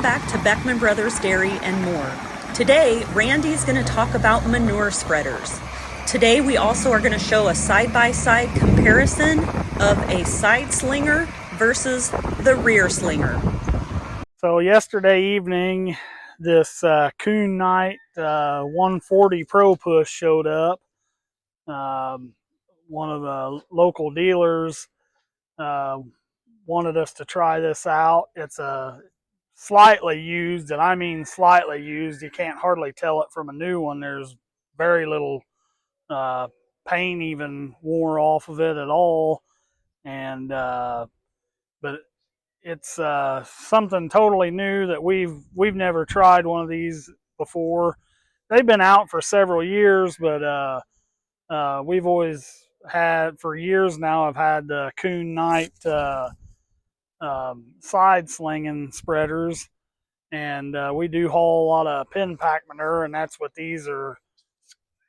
back to Beckman Brothers Dairy and more. Today, Randy's going to talk about manure spreaders. Today, we also are going to show a side-by-side comparison of a side slinger versus the rear slinger. So yesterday evening, this Coon Knight 140 Pro Push showed up. One of the local dealers wanted us to try this out. It's a slightly used, and I mean slightly used. You can't hardly tell it from a new one. There's very little paint even wore off of it at all. And but it's something totally new that we've never tried one of these before. They've been out for several years, but we've always had, for years now, I've had the Coon Knight side slinging spreaders, and we do haul a lot of pin pack manure, and that's what these are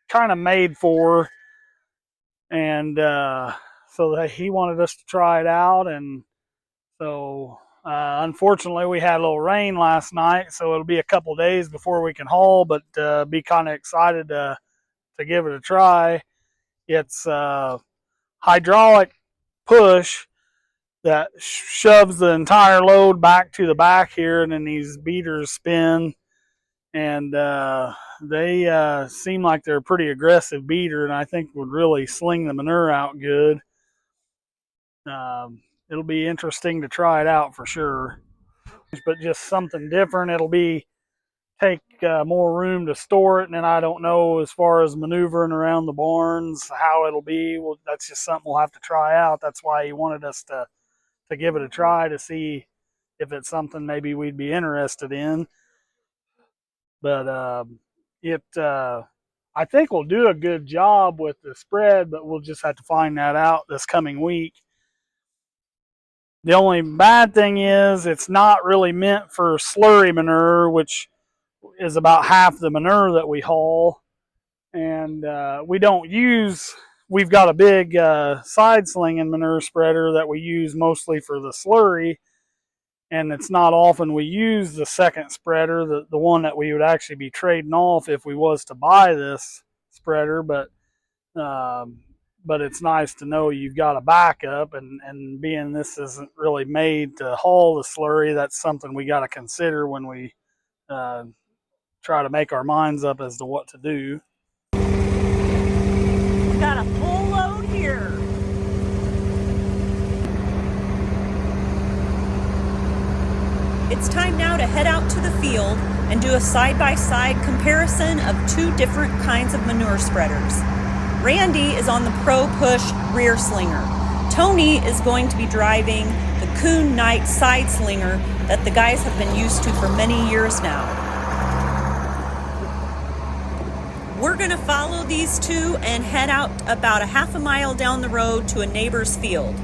kind of made for. And so he wanted us to try it out, and so unfortunately we had a little rain last night, so it'll be a couple days before we can haul, but be kind of excited to give it a try. It's hydraulic push that shoves the entire load back to the back here, and then these beaters spin, and they seem like they're a pretty aggressive beater, and I think would really sling the manure out good. It'll be interesting to try it out for sure, but just something different. It'll take more room to store it, and then I don't know, as far as maneuvering around the barns, how it'll be. Well, that's just something we'll have to try out. That's why he wanted us to give it a try, to see if it's something maybe we'd be interested in. But I think we'll do a good job with the spread, but we'll just have to find that out this coming week. The only bad thing is it's not really meant for slurry manure, which is about half the manure that we haul. And we've got a big side slinging manure spreader that we use mostly for the slurry. And it's not often we use the second spreader, the one that we would actually be trading off if we was to buy this spreader. But it's nice to know you've got a backup, and being this isn't really made to haul the slurry, that's something we got to consider when we try to make our minds up as to what to do. We got a full load here. It's time now to head out to the field and do a side-by-side comparison of two different kinds of manure spreaders. Randy is on the Pro Push rear slinger. Tony is going to be driving the Coon Knight side slinger that the guys have been used to for many years now. We're going to follow these two and head out about a half a mile down the road to a neighbor's field.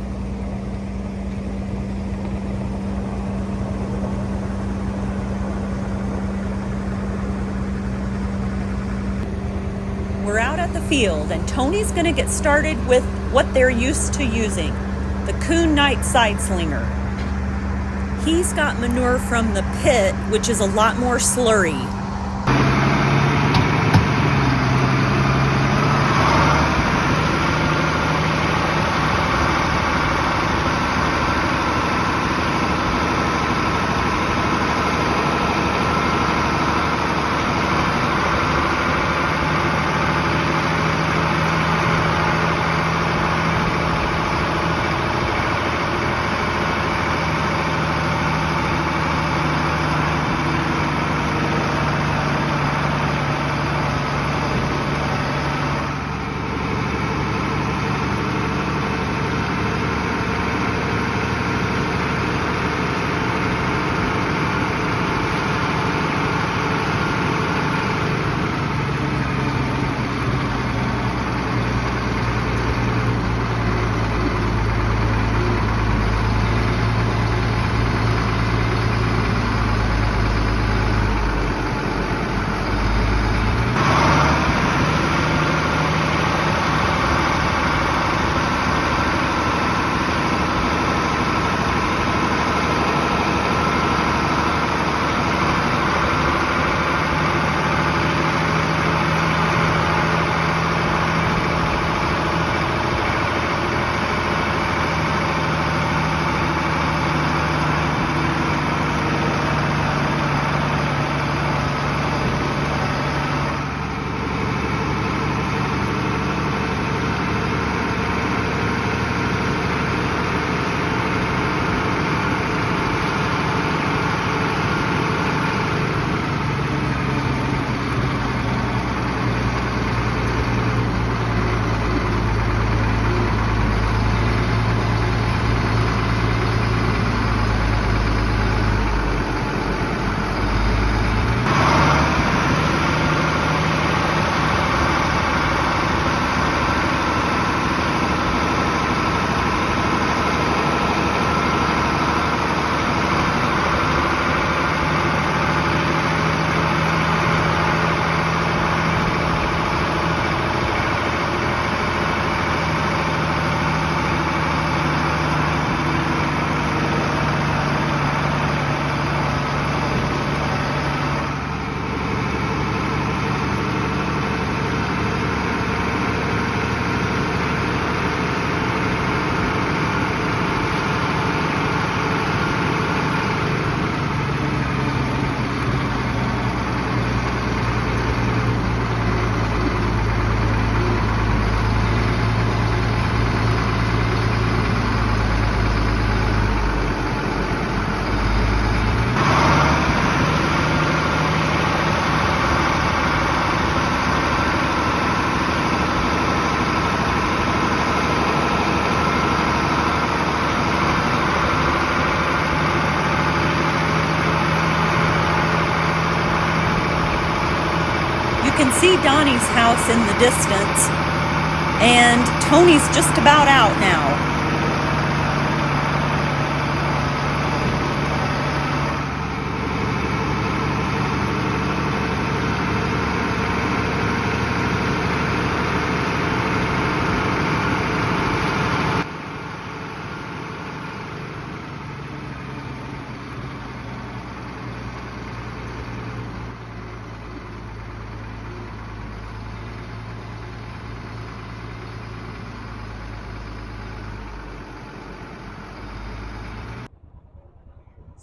We're out at the field, and Tony's going to get started with what they're used to using, the Coon Knight side slinger. He's got manure from the pit, which is a lot more slurry. see Donnie's house in the distance, and Tony's just about out now.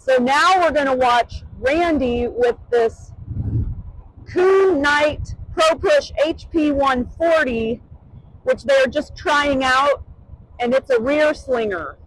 So now we're going to watch Randy with this Coon Knight Pro Push HP 140, which they're just trying out, and it's a rear slinger.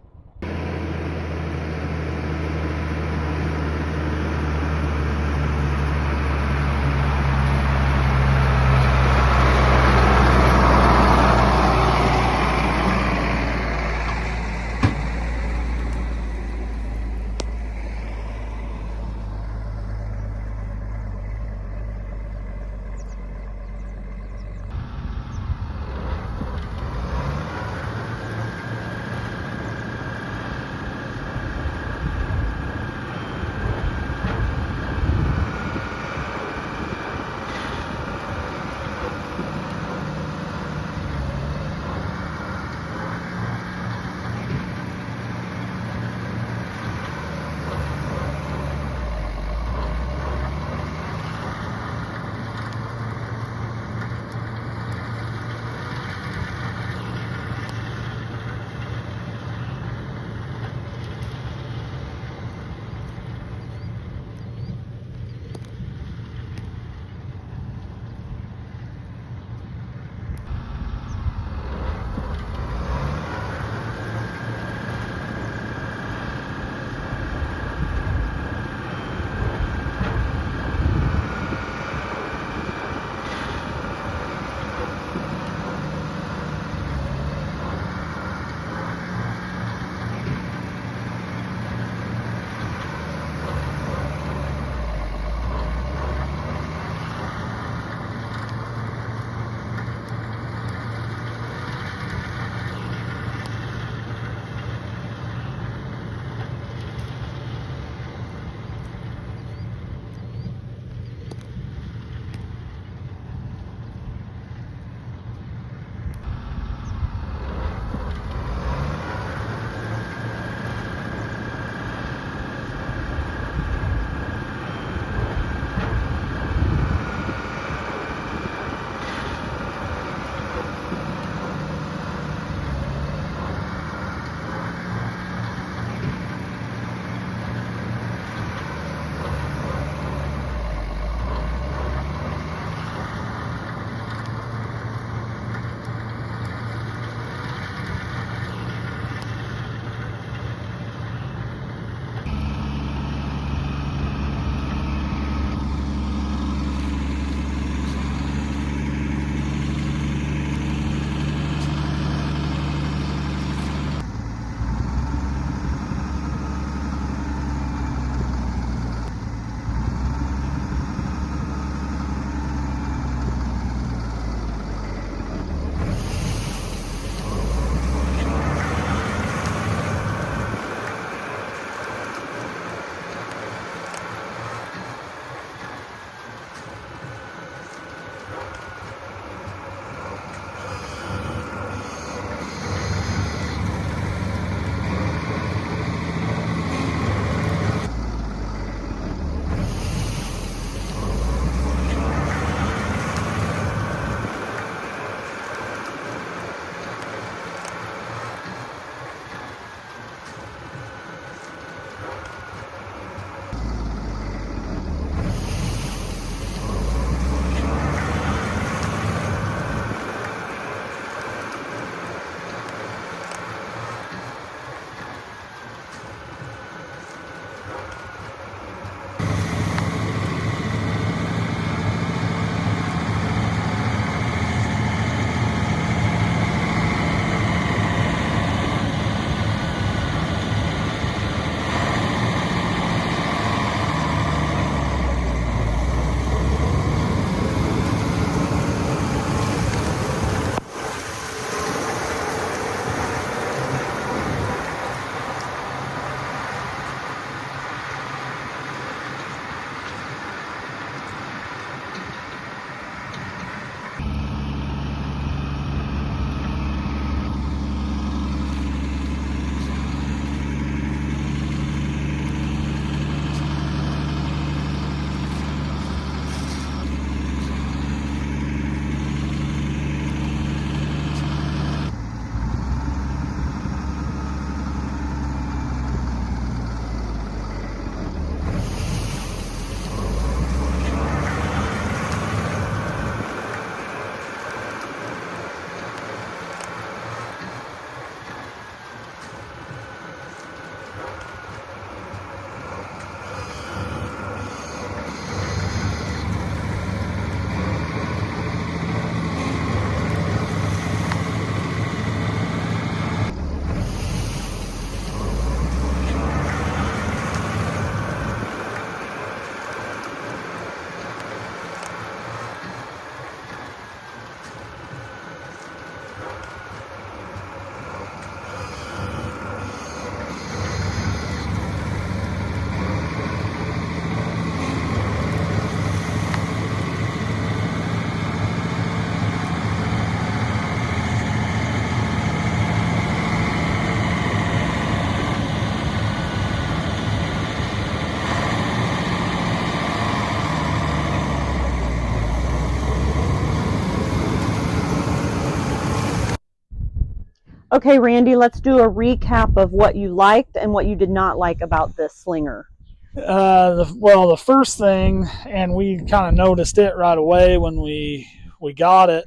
Okay, Randy, let's do a recap of what you liked and what you did not like about this slinger. Well, the first thing, and we kind of noticed it right away when we got it,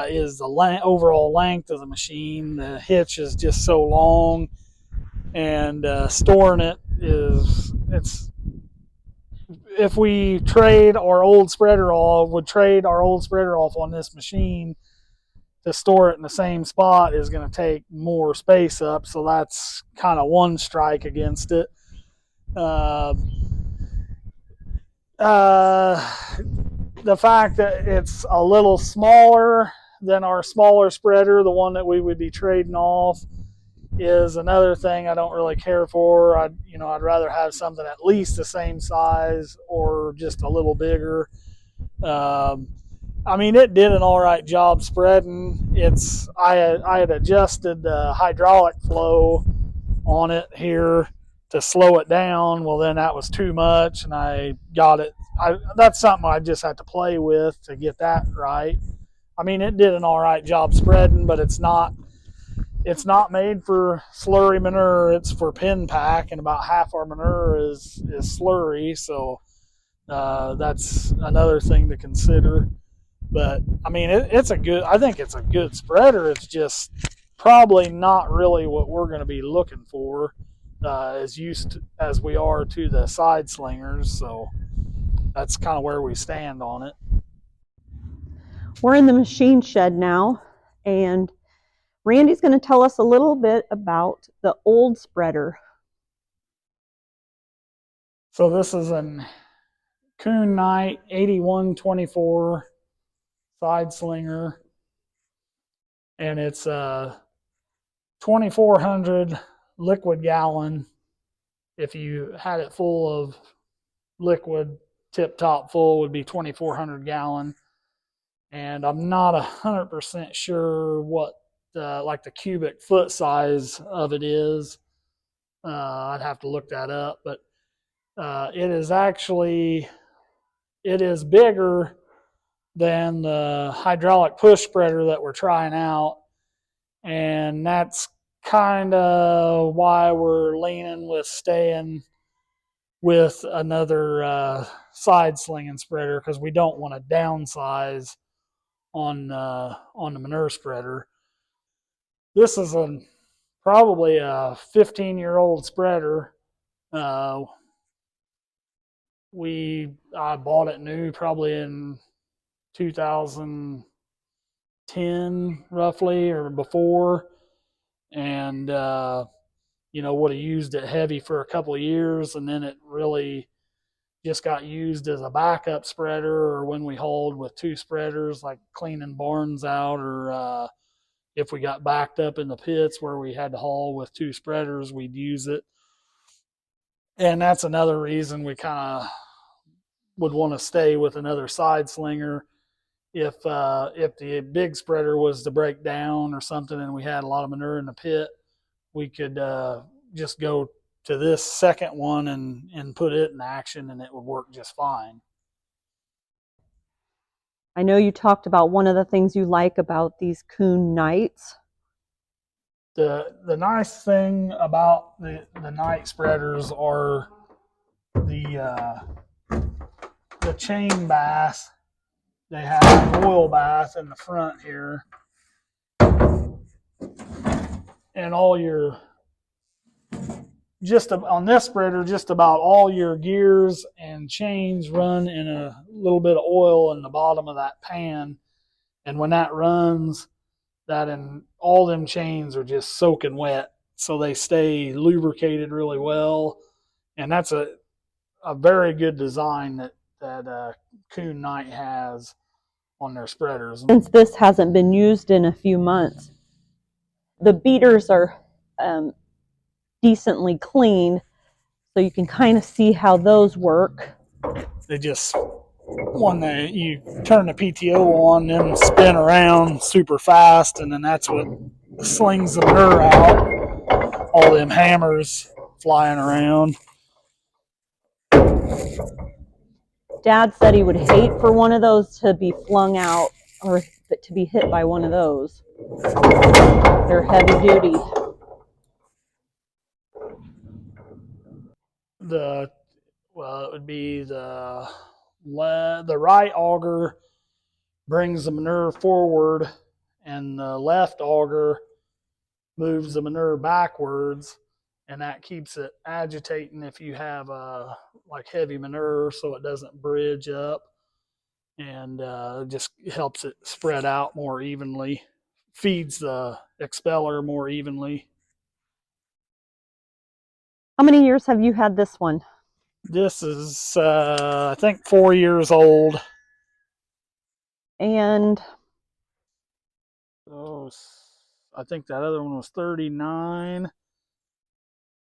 is the overall length of the machine. The hitch is just so long, and storing it's if we trade our old spreader off, on this machine to store it in the same spot is going to take more space up. So that's kind of one strike against it. The fact that it's a little smaller than our smaller spreader, the one that we would be trading off, is another thing I don't really care for. I'd rather have something at least the same size or just a little bigger. I mean, it did an all right job spreading. I had adjusted the hydraulic flow on it here to slow it down. Well, then that was too much, and I got it. That's something I just had to play with to get that right. I mean, it did an all right job spreading, but it's not made for slurry manure. It's for pin pack, and about half our manure is slurry. So that's another thing to consider. But I mean, I think it's a good spreader. It's just probably not really what we're going to be looking for, as used as we are to the side slingers. So that's kind of where we stand on it. We're in the machine shed now, and Randy's going to tell us a little bit about the old spreader. So this is an Coon Knight 8124 side slinger, and it's a 2400 liquid gallon. If you had it full of liquid, tip top full would be 2400 gallon. And I'm not 100% sure what like the cubic foot size of it is. I'd have to look that up, but it is bigger than the hydraulic push spreader that we're trying out, and that's kind of why we're leaning with staying with another side slinging spreader, because we don't want to downsize on the manure spreader. This is probably a 15-year-old spreader. I bought it new probably in 2010 roughly, or before, and would have used it heavy for a couple of years, and then it really just got used as a backup spreader, or when we hauled with two spreaders, like cleaning barns out, or if we got backed up in the pits where we had to haul with two spreaders, we'd use it. And that's another reason we kind of would want to stay with another side slinger. If the big spreader was to break down or something and we had a lot of manure in the pit, we could just go to this second one and put it in action, and it would work just fine. I know you talked about one of the things you like about these Coon Knights. The nice thing about the night spreaders are the chain bath. They have an oil bath in the front here, and on this spreader, just about all your gears and chains run in a little bit of oil in the bottom of that pan. And when that runs, all them chains are just soaking wet, so they stay lubricated really well. And that's a very good design that Coon Knight has on their spreaders. Since this hasn't been used in a few months, the beaters are decently clean, so you can kind of see how those work. They just, when you turn the PTO on, them spin around super fast, and then that's what slings the manure out. All them hammers flying around. Dad said he would hate for one of those to be flung out or to be hit by one of those. They're heavy duty. Well, it would be the right auger brings the manure forward, and the left auger moves the manure backwards, and that keeps it agitating if you have like heavy manure, so it doesn't bridge up, and just helps it spread out more evenly, feeds the expeller more evenly. How many years have you had this one? This is, I think, 4 years old. And Oh, I think that other one was 39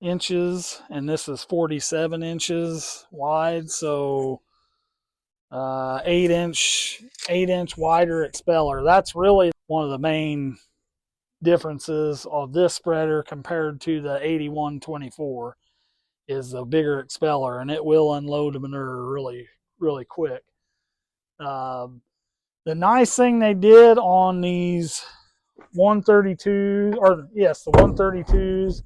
inches, and this is 47 inches wide. So 8 inch wider expeller. That's really one of the main differences of this spreader compared to the 8124 is the bigger expeller, and it will unload the manure really, really quick. The nice thing they did on these 132s, or yes, the 132s,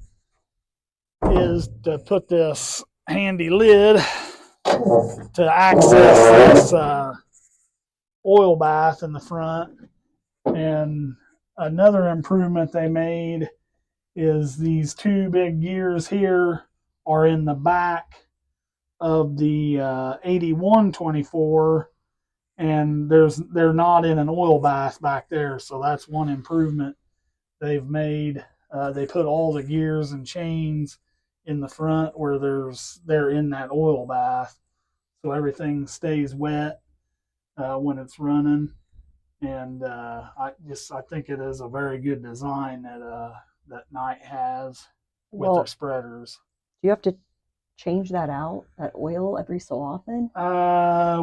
is to put this handy lid to access this oil bath in the front. And another improvement they made is these two big gears here are in the back of the 8124, and they're not in an oil bath back there. So that's one improvement they've made. They put all the gears and chains in the front where they're in that oil bath, so everything stays wet when it's running. And I think it is a very good design that Knight has with their spreaders. Do you have to change that out, that oil, every so often?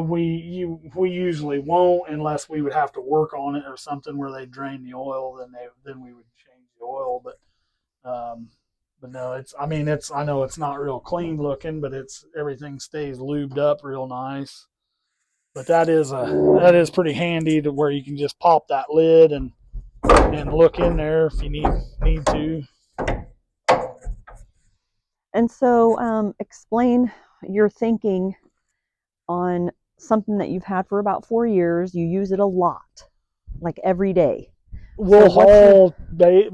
We usually won't, unless we would have to work on it or something where they drain the oil. Then we would change the oil. But no, I know it's not real clean looking, but everything stays lubed up real nice. But that is pretty handy, to where you can just pop that lid and look in there if you need to. And so explain your thinking on something that you've had for about 4 years. You use it a lot, like every day. We'll haul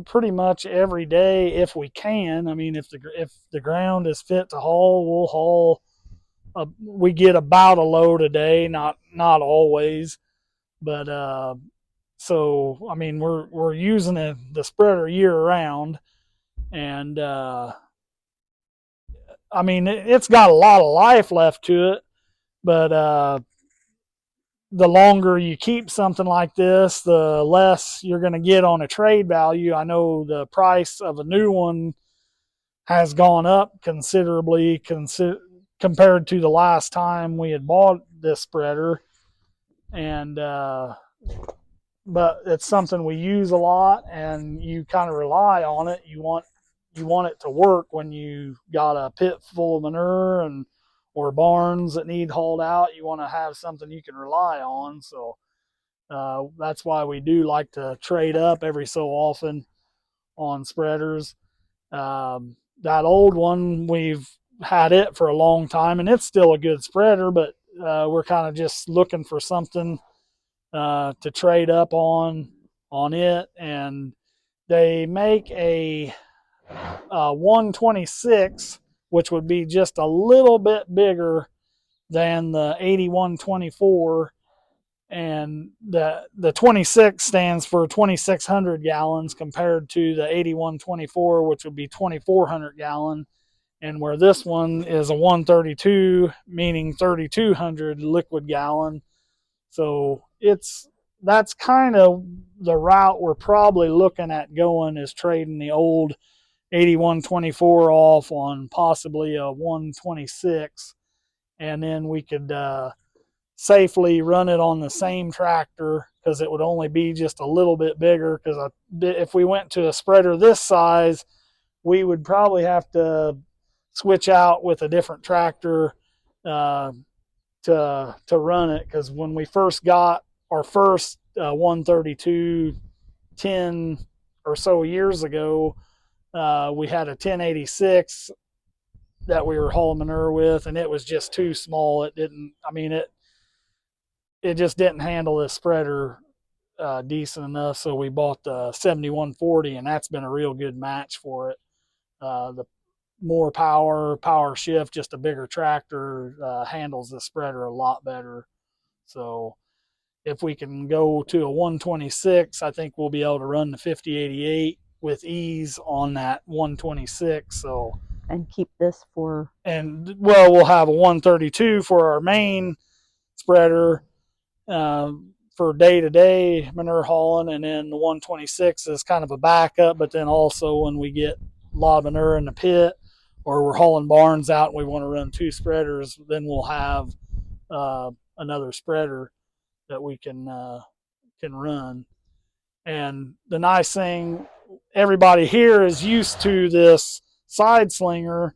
pretty much every day if we can. I mean, if the ground is fit to haul, we'll haul. We get about a load a day, not always, but so I mean we're using the spreader year round, and I mean it's got a lot of life left to it, but the longer you keep something like this, the less you're going to get on a trade value. I know the price of a new one has gone up considerably compared to the last time we had bought this spreader, and but it's something we use a lot, and you kind of rely on it. You want it to work when you got a pit full of manure or barns that need hauled out. You want to have something you can rely on. So that's why we do like to trade up every so often on spreaders. That old one, we've had it for a long time, and it's still a good spreader, but we're kind of just looking for something to trade up on it. And they make a 126, which would be just a little bit bigger than the 8124, and the 26 stands for 2,600 gallons compared to the 8124, which would be 2,400 gallon, and where this one is a 132, meaning 3,200 liquid gallon. So that's kind of the route we're probably looking at going, is trading the old 8124 off on possibly a 126, and then we could safely run it on the same tractor, because it would only be just a little bit bigger. Because if we went to a spreader this size, we would probably have to switch out with a different tractor to run it. Because when we first got our first 132 10 or so years ago, we had a 1086 that we were hauling manure with, and it was just too small. It didn't, I mean, it just didn't handle the spreader decent enough. So we bought the 7140, and that's been a real good match for it. The more power shift, just a bigger tractor handles the spreader a lot better. So if we can go to a 126, I think we'll be able to run the 5088 with ease on that 126. So, and keep this for, and well, we'll have a 132 for our main spreader for day-to-day manure hauling, and then the 126 is kind of a backup. But then also when we get a lot of manure in the pit, or we're hauling barns out and we want to run 2 spreaders, then we'll have another spreader that we can run. And the nice thing, everybody here is used to this side slinger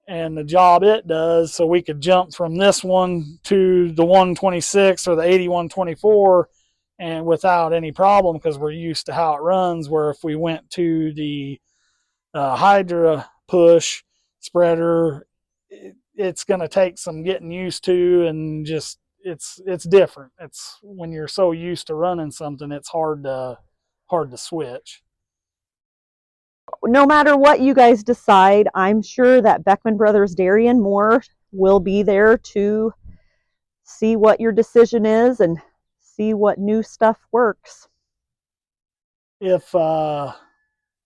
and the job it does, so we could jump from this one to the 126 or the 8124 and without any problem, because we're used to how it runs. Where if we went to the Hydra push spreader, it's going to take some getting used to, and just it's different. It's when you're so used to running something, it's hard to switch. no matter what you guys decide, I'm sure that Beckman Brothers Dairy and more will be there to see what your decision is and see what new stuff works. If the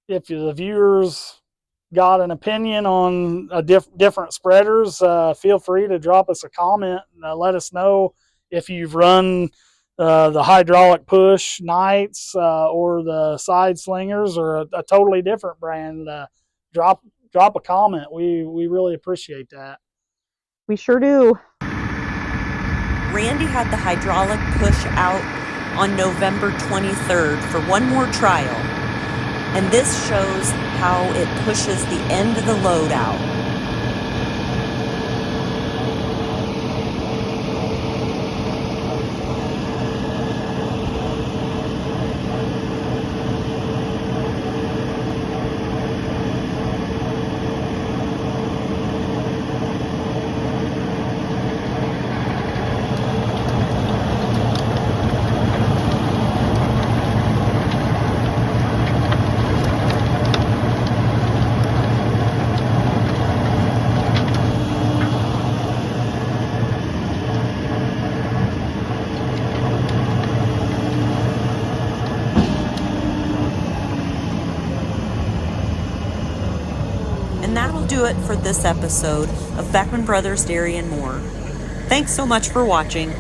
viewers got an opinion on different spreaders, feel free to drop us a comment and let us know if you've run the hydraulic push Knights or the side slingers, or a totally different brand. Drop a comment. We really appreciate that. We sure do. Randy had the hydraulic push out on November 23rd for one more trial, and this shows how it pushes the end of the load out. And that'll do it for this episode of Beckman Brothers Dairy and More. Thanks so much for watching.